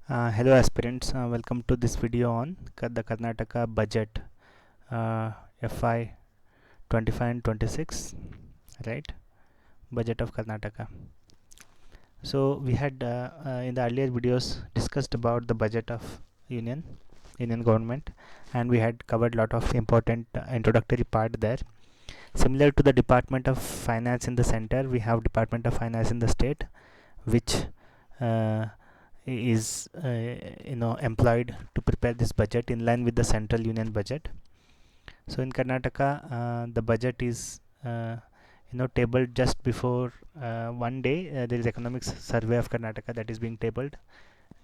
Hello aspirants, welcome to this video on the Karnataka budget FY 25 and 26, right? Budget of Karnataka. So we had in the earlier videos discussed about the budget of union government, and we had covered lot of important introductory part there. Similar to the Department of Finance in the center, we have Department of Finance in the state, which is employed to prepare this budget in line with the central union budget. So in Karnataka, the budget is tabled just before one day. There is economics survey of Karnataka that is being tabled,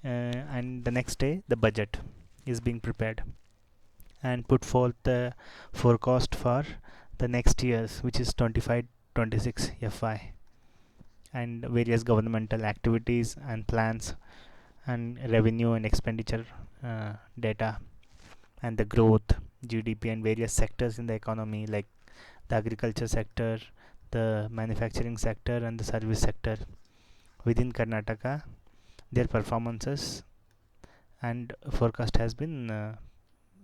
and the next day the budget is being prepared and put forth the forecast for the next years, which is 25-26 FY, and various governmental activities and plans and revenue and expenditure data, and the growth, GDP, and various sectors in the economy like the agriculture sector, the manufacturing sector, and the service sector within Karnataka. Their performances and forecast has been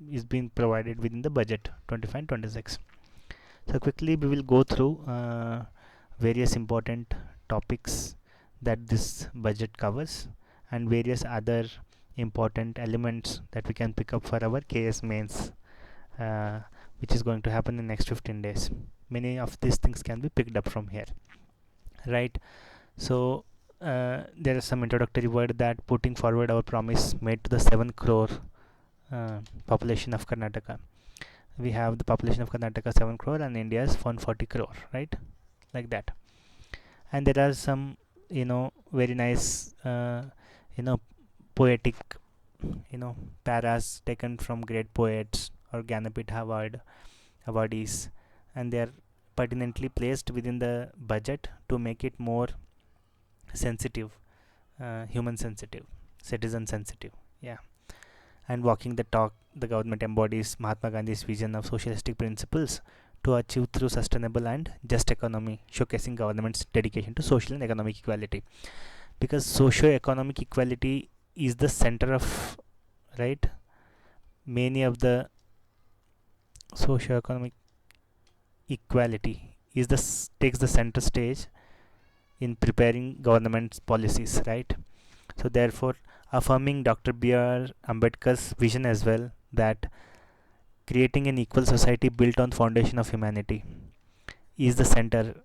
is being provided within the budget 25-26. So quickly we will go through various important topics that this budget covers, and various other important elements that we can pick up for our KS mains, which is going to happen in next 15 days. Many of these things can be picked up from here, right? So there is some introductory word that putting forward our promise made to the 7 crore population of Karnataka. We have the population of Karnataka 7 crore and India is 140 crore, right? Like that. And there are some very nice poetic paras taken from great poets or Ganapith Award awardees, and they are pertinently placed within the budget to make it more sensitive, human sensitive, citizen sensitive. Yeah. And walking the talk, the government embodies Mahatma Gandhi's vision of socialistic principles to achieve through sustainable and just economy, showcasing government's dedication to social and economic equality. Because socio-economic equality is the center of, right, many of the socio-economic equality is takes the center stage in preparing government's policies, right? So therefore, affirming Dr. B.R. Ambedkar's vision as well, that creating an equal society built on foundation of humanity is the center,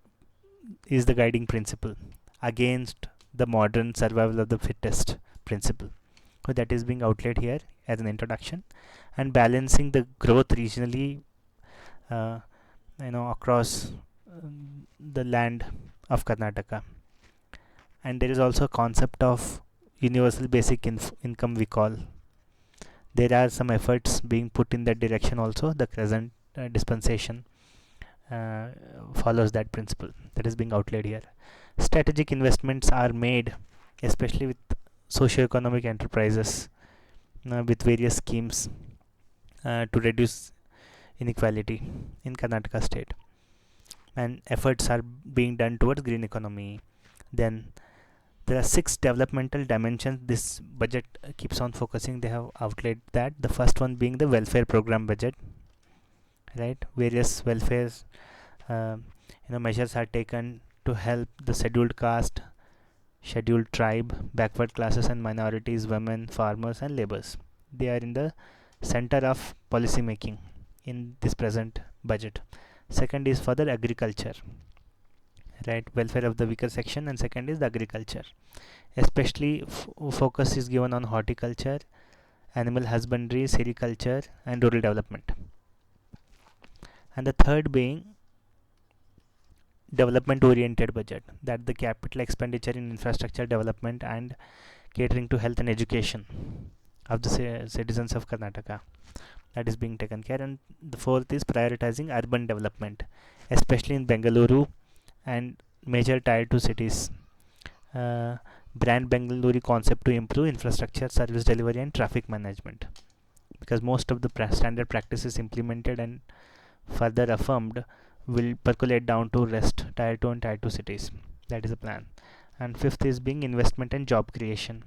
is the guiding principle against the modern survival of the fittest principle. So that is being outlaid here as an introduction, and balancing the growth regionally across the land of Karnataka. And there is also a concept of universal basic income, we call. There are some efforts being put in that direction also. The present dispensation follows that principle that is being outlaid here. Strategic investments are made, especially with socio-economic enterprises, with various schemes to reduce inequality in Karnataka state, and efforts are being done towards green economy. Then there are 6 developmental dimensions this budget keeps on focusing. They have outlaid that. The first one being the welfare program budget, right? Various welfare measures are taken to help the scheduled caste, scheduled tribe, backward classes and minorities, women, farmers and laborers. They are in the center of policy making in this present budget. Second is for the agriculture, right? Welfare of the weaker section. And second is the agriculture, especially focus is given on horticulture, animal husbandry, sericulture and rural development. And the third being development oriented budget, that the capital expenditure in infrastructure development and catering to health and education of the citizens of Karnataka, that is being taken care. And the fourth is prioritizing urban development, especially in Bengaluru and major tier 2 cities. Brand Bengaluru concept to improve infrastructure, service delivery and traffic management, because most of the standard practices implemented and further affirmed will percolate down to rest tier 2 and tier 2 cities. That is the plan. And fifth is being investment and job creation.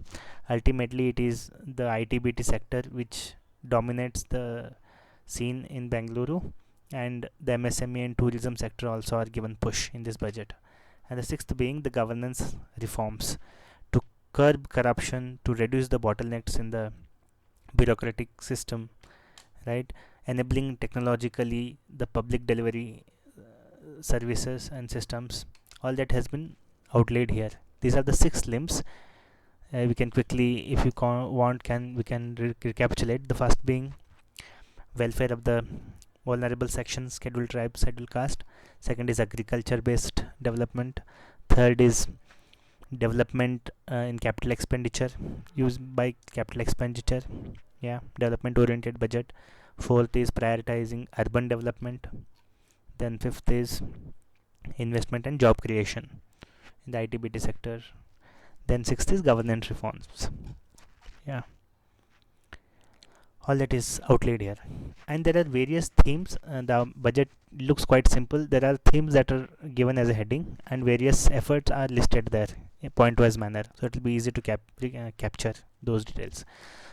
Ultimately, it is the IT/BT sector which dominates the scene in Bengaluru, and the MSME and tourism sector also are given push in this budget. And the sixth being the governance reforms to curb corruption, to reduce the bottlenecks in the bureaucratic system, right? Enabling technologically the public delivery services and systems. All that has been outlaid here. These are the six limbs. We can quickly, if you want, we can recapitulate. The first being welfare of the vulnerable sections, scheduled tribes, scheduled caste. Second is agriculture based development. Third is development in capital expenditure, used by capital expenditure, development oriented budget. Fourth is prioritizing urban development. Then fifth is investment and job creation in the IT/BT sector. Then sixth is governance reforms. Yeah, all that is outlaid here. And there are various themes. The budget looks quite simple. There are themes that are given as a heading, and various efforts are listed there in point wise manner, so it will be easy to capture those details.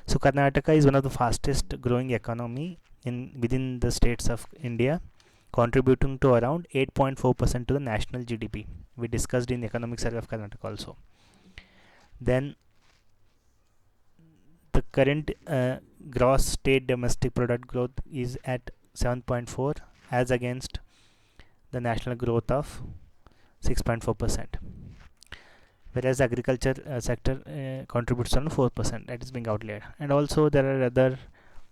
So Karnataka is one of the fastest growing economy within the states of India, contributing to around 8.4% to the national GDP. We discussed in economic survey of Karnataka also. Then the current gross state domestic product growth is at 7.4 as against the national growth of 6.4%, whereas agriculture sector contributes on 4%, that is being outlaid. And also there are other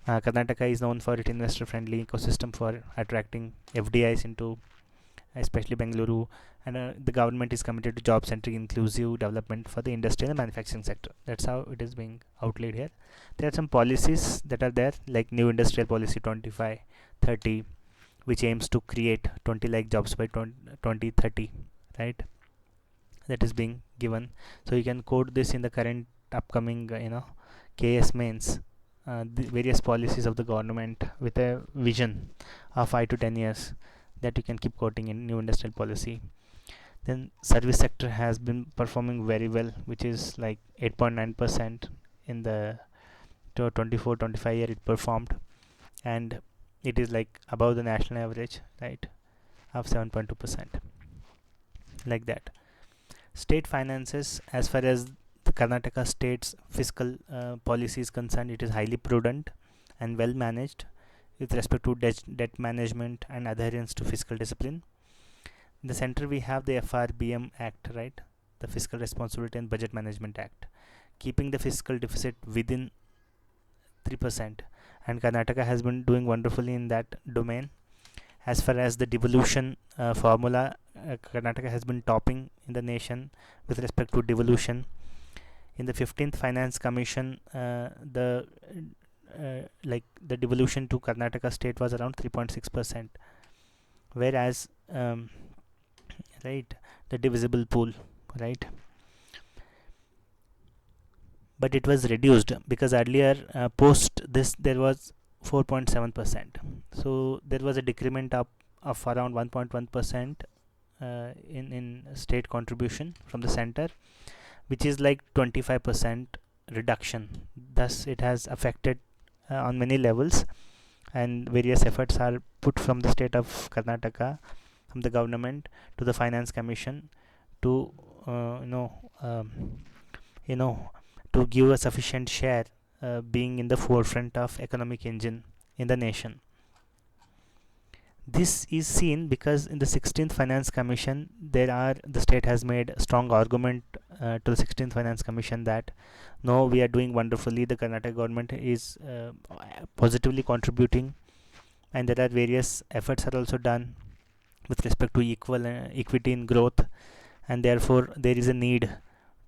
Karnataka is known for its investor friendly ecosystem for attracting FDIs into especially Bengaluru, and the government is committed to job centric inclusive development for the industry and the manufacturing sector. That's how it is being outlaid here. There are some policies that are there, like new industrial policy 25-30, which aims to create 20 lakh jobs by 2030, right? That is being given. So you can quote this in the current upcoming KS mains, the various policies of the government with a vision of 5 to 10 years, that you can keep quoting in new industrial policy. Then service sector has been performing very well, which is like 8.9% in the 24-25 year it performed, and it is like above the national average, right, of 7.2%, like that. State finances, as far as the Karnataka state's fiscal policy is concerned, it is highly prudent and well managed with respect to debt management and adherence to fiscal discipline. In the center we have the FRBM Act, right, the Fiscal Responsibility and Budget Management Act, keeping the fiscal deficit within 3%, and Karnataka has been doing wonderfully in that domain. As far as the devolution formula, Karnataka has been topping in the nation with respect to devolution. In the 15th Finance Commission, the devolution to Karnataka state was around 3.6%, whereas right, the divisible pool, right, but it was reduced because earlier post this there was 4.7%, so there was a decrement of around 1.1% in state contribution from the center, which is like 25% reduction. Thus it has affected on many levels, and various efforts are put from the state of Karnataka, from the government to the finance commission to to give a sufficient share, being in the forefront of economic engine in the nation. This is seen because in the 16th Finance Commission the state has made a strong argument to the 16th Finance Commission that no, we are doing wonderfully, the Karnataka government is positively contributing, and there are various efforts are also done with respect to equity in growth, and therefore there is a need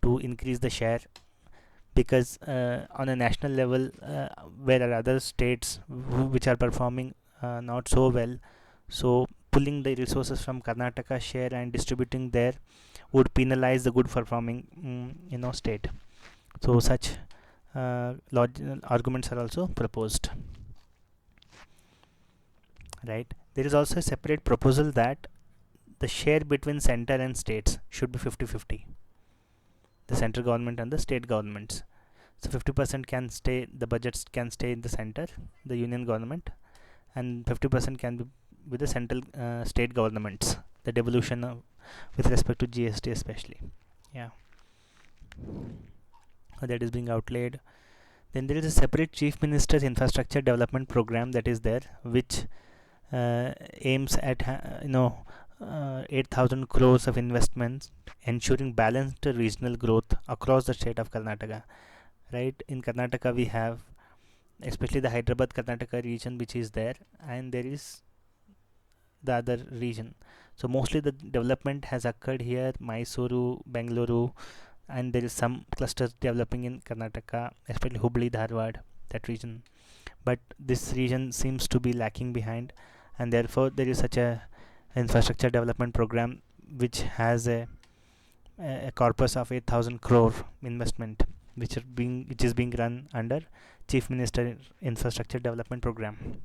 to increase the share, because on a national level where are other states which are performing not so well, so pulling the resources from Karnataka share and distributing there would penalize the good performing state. So such arguments are also proposed, right. There is also a separate proposal that the share between center and states should be 50-50, the central government and the state governments. So 50% can stay, the budgets can stay in the center, the union government, and 50% can be with the central state governments, the devolution with respect to GST especially. Yeah, that is being outlaid. Then there is a separate chief minister's infrastructure development program that is there, which aims at 8,000 crores of investments, ensuring balanced regional growth across the state of Karnataka. Right, in Karnataka we have especially the Hyderabad Karnataka region, which is there, and there is the other region. So mostly the development has occurred here, Mysuru, Bengaluru, and there is some clusters developing in Karnataka, especially Hubli, Dharwad, that region. But this region seems to be lacking behind, and therefore there is such a infrastructure development program which has a corpus of 8,000 crore investment, which is being run under Chief Minister Infrastructure Development Program.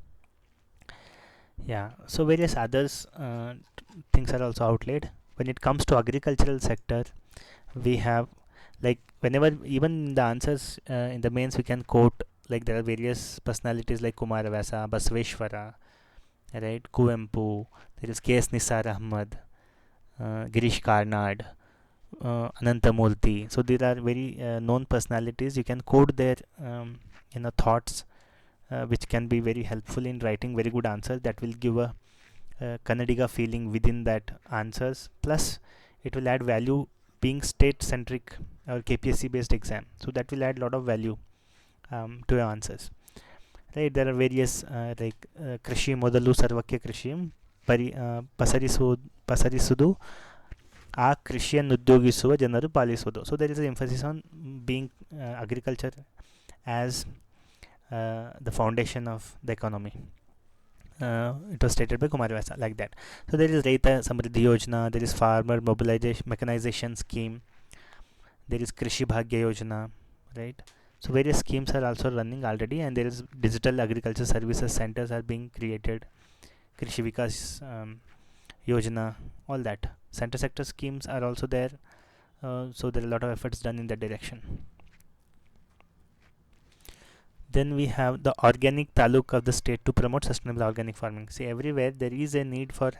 Yeah, so various others things are also outlaid. When it comes to agricultural sector, we have, like, whenever even in the answers in the mains we can quote, like there are various personalities like Kumaravasa, Basveshwara, right, Kuvempu, there is KS Nisar Ahmad, Girish Karnad, Anantamurthy. So there are very known personalities. You can quote their thoughts, which can be very helpful in writing very good answers. That will give a Kannadiga feeling within that answers. Plus, it will add value being state centric or KPSC based exam. So that will add a lot of value to your answers. Right, there are various like Krishi Modalu Sarvakya Krishi Pasarisudu ಆ ಕೃಷಿಯನ್ನು ಉದ್ಯೋಗಿಸುವ ಜನರು ಪಾಲಿಸುವುದು. So there is an emphasis on being agriculture as the foundation of the economy. It was stated by Kumaravasa like that. So there is Raita Samriddhi Yojana, there is Farmer Mobilization Mechanization Scheme, there is Krishi Bhagya Yojana, right? So various schemes are also running already, and there is digital agriculture services centers are being created, Krishi Vikas Yojana, all that. Center sector schemes are also there, so there are a lot of efforts done in that direction. Then we have the organic taluk of the state to promote sustainable organic farming. See, everywhere there is a need for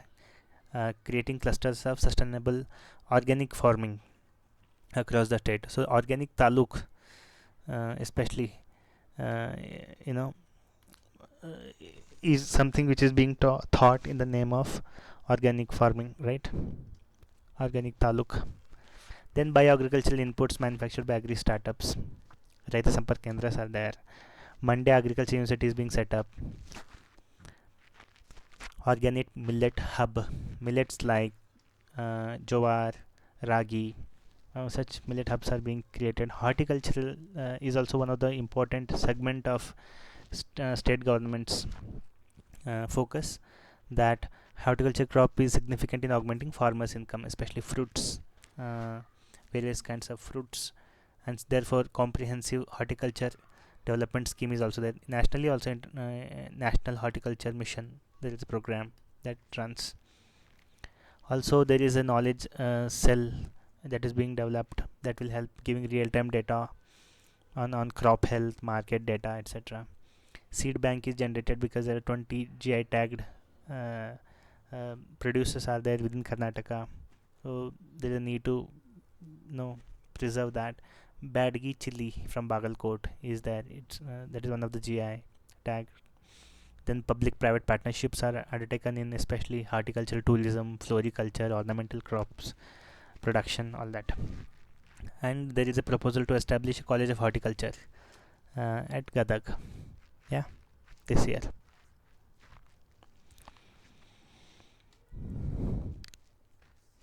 creating clusters of sustainable organic farming across the state. So organic taluk especially is something which is being taught in the name of organic farming, right? Organic taluk. Then bioagricultural inputs manufactured by agri startups, Raita Sampark Kendras are there. Mandya Agriculture University is being set up. Organic millet hub, millets like jowar, ragi, such millet hubs are being created. Horticultural is also one of the important segment of state government's focus, that horticulture crop is significant in augmenting farmers' income, especially fruits, various kinds of fruits, and therefore comprehensive horticulture development scheme is also there. Nationally also, National Horticulture Mission, there is a program that runs. Also there is a knowledge cell that is being developed that will help giving real-time data on crop health, market data, etc. Seed bank is generated because there are 20 GI tagged producers are there within Karnataka, so there is a need to preserve that. Badgi chili from Bagalkot is there. It's that is one of the GI tag. Then public-private partnerships are undertaken in especially horticulture, tourism, floriculture, ornamental crops production, all that. And there is a proposal to establish a college of horticulture at Gadag, yeah, this year.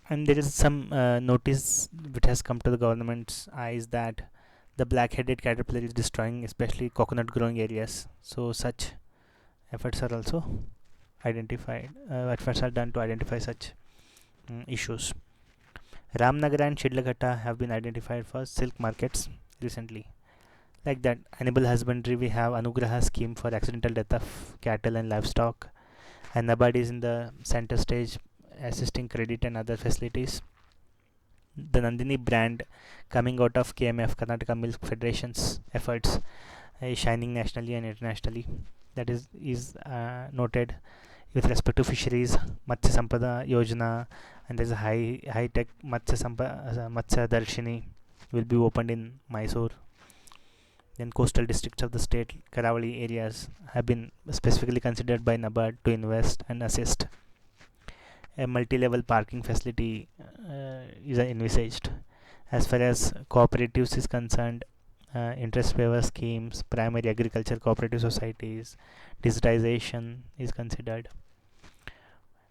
And there is some notice which has come to the government's eyes that the black-headed caterpillar is destroying especially coconut growing areas. So such efforts are also identified. Efforts are done to identify such issues. Ramnagar and Shidlaghatta have been identified for silk markets recently. Like that, animal husbandry, we have Anugraha scheme for accidental death of cattle and livestock, and NABARD is in the center stage assisting credit and other facilities. the Nandini brand coming out of KMF, Karnataka Milk Federation's efforts, is shining nationally and internationally. That is noted with respect to fisheries, Matsya Sampada Yojana, and there's a high tech Matsya Darshini will be opened in Mysore. Then coastal districts of the state, Karavali areas, have been specifically considered by NABARD to invest and assist. A multi-level parking facility is envisaged. As far as cooperatives is concerned, interest waiver schemes, primary agriculture cooperative societies, digitization is considered.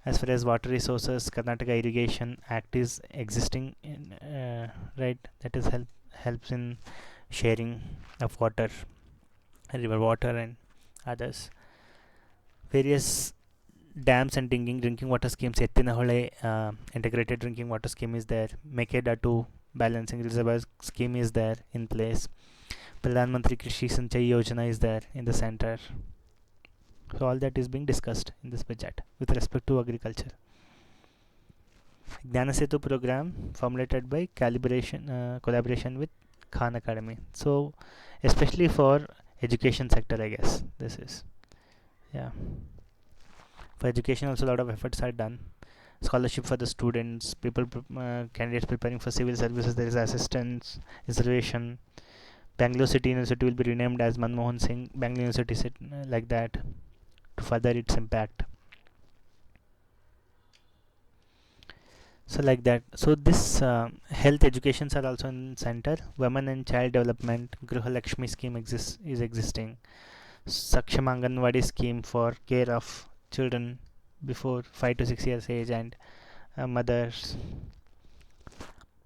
As far as water resources, Karnataka Irrigation Act is existing in, right, that is helps in sharing of water, river water and others. Various dams and drinking water schemes, Ettinahole integrated drinking water scheme is there, Mekeda 2 balancing reservoir scheme is there in place, Pradhan Mantri Krishi Sinchai Yojana is there in the center. So all that is being discussed in this budget with respect to agriculture. Gnanasetu program formulated by collaboration with Khan Academy. So especially for education sector, I guess this is, yeah. For education also a lot of efforts are done. Scholarship for the students, candidates preparing for civil services, there is assistance, reservation. Bangalore City University will be renamed as Manmohan Singh Bangalore University, like that, to further its impact. So like that. So this health educations are also in center. Women and child development, Griha Lakshmi scheme is existing. Saksham Anganwadi scheme for care of children before 5 to 6 years age, and mothers,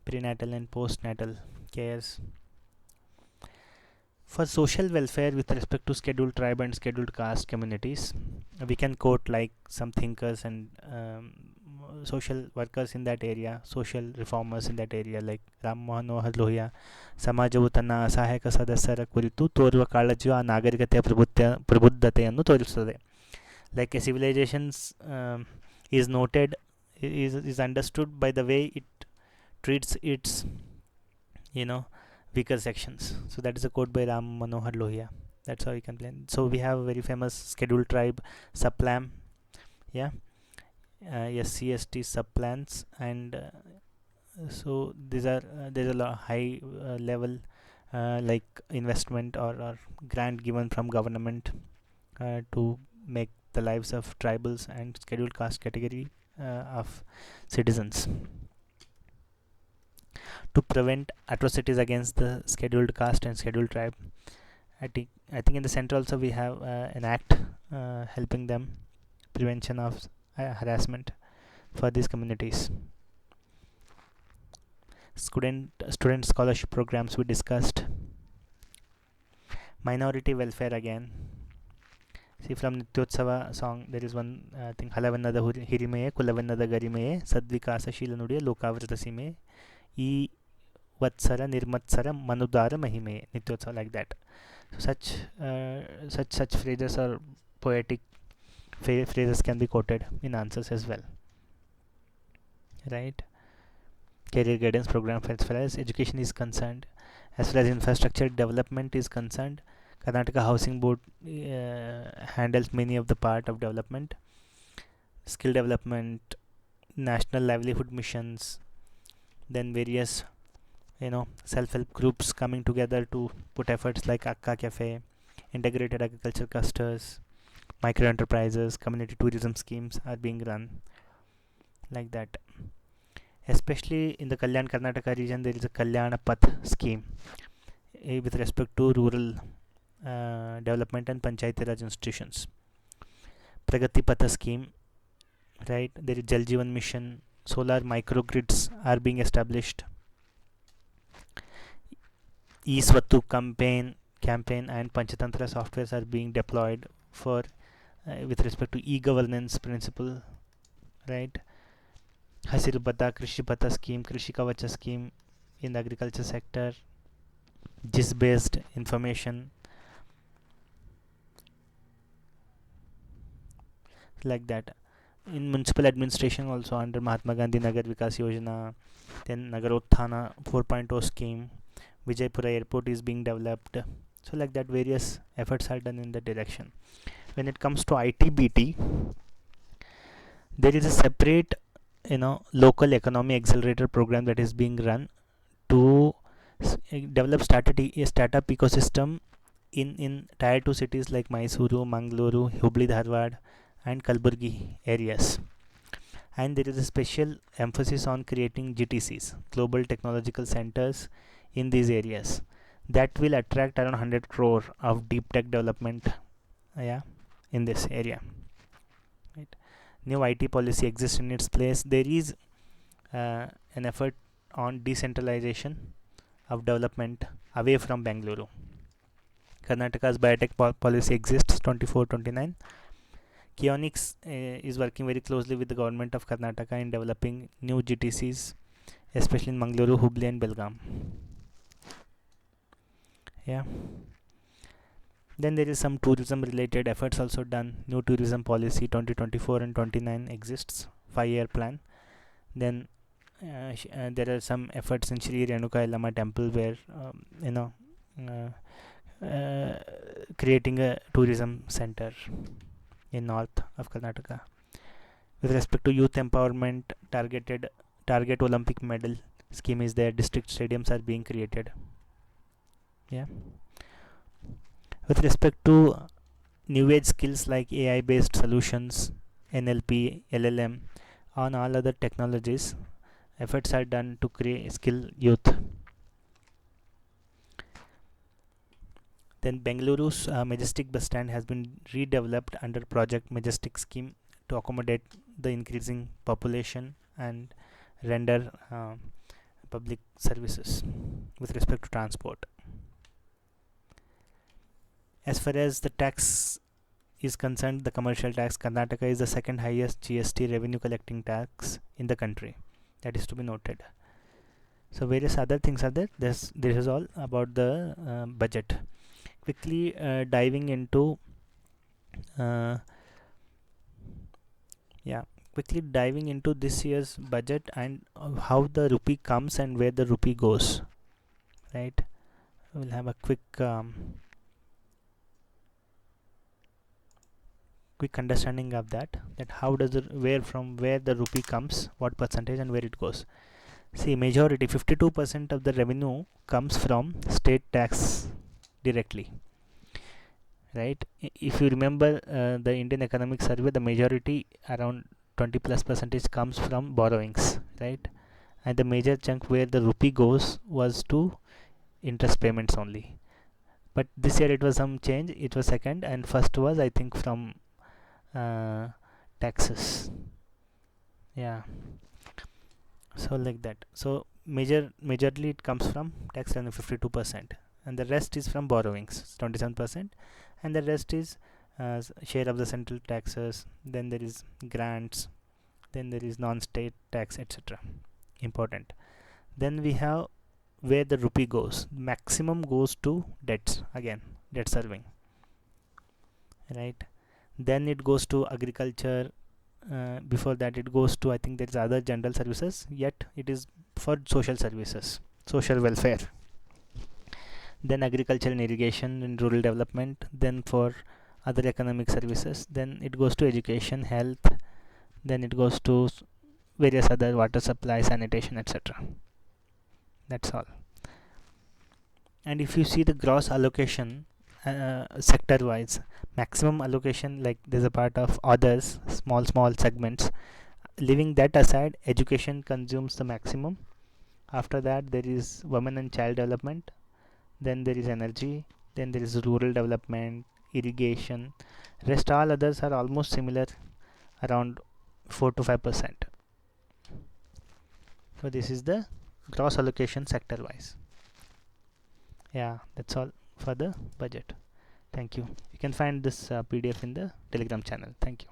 prenatal and postnatal cares. For social welfare with respect to scheduled tribe and scheduled caste communities, we can quote like some thinkers and social workers in that area, social reformers in that area, like Ram Manohar Lohia. ಸಮಾಜವು ತನ್ನ ಅಸಹಾಯಕ ಸದಸ್ಯರ ಕುರಿತು ತೋರುವ ಕಾಳಜಿಯು ಆ ನಾಗರಿಕತೆಯ ಪ್ರಬುದ್ಧತೆಯನ್ನು ತೋರಿಸುತ್ತದೆ. Like a civilizations is noted, is understood by the way it treats its, weaker sections. So that is a quote by Ram Manohar Lohia. That's how you can plan. So we have a very famous scheduled tribe, Saplam, yeah, SCST subplans, and so these are there's a high level like investment or grant given from government to make the lives of tribals and scheduled caste category of citizens, to prevent atrocities against the scheduled caste and scheduled tribe. I think in the center also we have an act helping them, prevention of harassment for these communities. Student scholarship programs we discussed. Minority welfare again. See, from Nityotsava song there is one thing, Halavannada Hirimeye Kulavannada Garimeye Sadvikasashila Nudiya Lokavrita Sime E Vatsara Nirmatsara Manudara Mahime Nityotsava, like that. So such phrases or poetic phrases can be quoted in answers as well, right? Career guidance program as far as education is concerned. As far as infrastructure development is concerned, Karnataka Housing Board handles many of the part of development, skill development, national livelihood missions, then various self-help groups coming together to put efforts like Akka Cafe, integrated agriculture clusters, micro enterprises, community tourism schemes are being run, like that. Especially in the Kalyan Karnataka region, there is a Kalyana Path scheme with respect to rural development and Panchayati Raj institutions. Pragati Patha scheme, right? There is Jal Jeevan mission, solar microgrids are being established. E-Swatu campaign and Panchatantra softwares are being deployed for with respect to e-governance principle, right? Hasiru Bata, Krishi Bata scheme, Krishi Kavacha scheme in the agriculture sector, GIS based information, like that. in municipal administration also under Mahatma Gandhi Nagar Vikas Yojana, then Nagarothana 4.0 scheme, Vijaypura airport is being developed. So like that, various efforts are done in that direction. When it comes to ITBT, there is a separate local economy accelerator program that is being run to develop a startup ecosystem in tier 2 cities like Mysuru, Mangaluru, Hubli Dharwad and Kalburgi areas. And there is a special emphasis on creating GTCs, global technological centers, in these areas that will attract around 100 crore of deep tech development in this area. Right. New IT policy exists in its place. There is an effort on decentralization of development away from Bengaluru. Karnataka's biotech policy exists 24-29. Kionics is working very closely with the government of Karnataka in developing new GTCs, especially in Mangaluru, Hubli and Belgaum. Yeah. Then there is some tourism related efforts also done. New tourism policy 2024 and 29 exists, 5-year plan. Then there are some efforts in Sri Renuka Yellama temple where creating a tourism center in north of Karnataka. With respect to youth empowerment, target Olympic medal scheme is there. District stadiums are being created. Yeah. With respect to new age skills like AI based solutions, NLP, LLM, on all other technologies, efforts are done to create skill youth. Then Bengaluru's Majestic bus stand has been redeveloped under Project Majestic scheme to accommodate the increasing population and render public services with respect to transport. As far as the tax is concerned, the commercial tax, Karnataka is the second highest GST revenue collecting tax in the country. That is to be noted. So various other things are there. This is all about the budget. Quickly diving into this year's budget and how the rupee comes and where the rupee goes. Right. We'll have a quick understanding of that how does where the rupee comes, what percentage and where it goes. See, majority 52% of the revenue comes from state tax directly, right? If you remember the Indian Economic Survey, the majority around 20+% comes from borrowings, right? And the major chunk where the rupee goes was to interest payments only. But this year it was some change. It was second, and first was I think from taxes. Yeah. So like that. So majorly it comes from tax revenue 52%, and the rest is from borrowings 27%, and the rest is share of the central taxes. Then there is grants, then there is non-state tax, etc. Important. Then we have where the rupee goes. Maximum goes to debts, again debt serving, right? Then it goes to agriculture. Before that it goes to, I think there is other general services, yet it is for social services, social welfare. Then agriculture and irrigation and rural development. Then for other economic services. Then it goes to education, health. Then it goes to various other water supply, sanitation, etc. That's all. And if you see the gross allocation sector wise, maximum allocation, like there's a part of others, small segments. Leaving that aside, education consumes the maximum. After that there is women and child development, then there is energy, then there is rural development, irrigation. Rest all others are almost similar, around 4 to 5%. So this is the gross allocation sector wise. Yeah, that's all for the budget. Thank you. You can find this PDF in the Telegram channel. Thank you.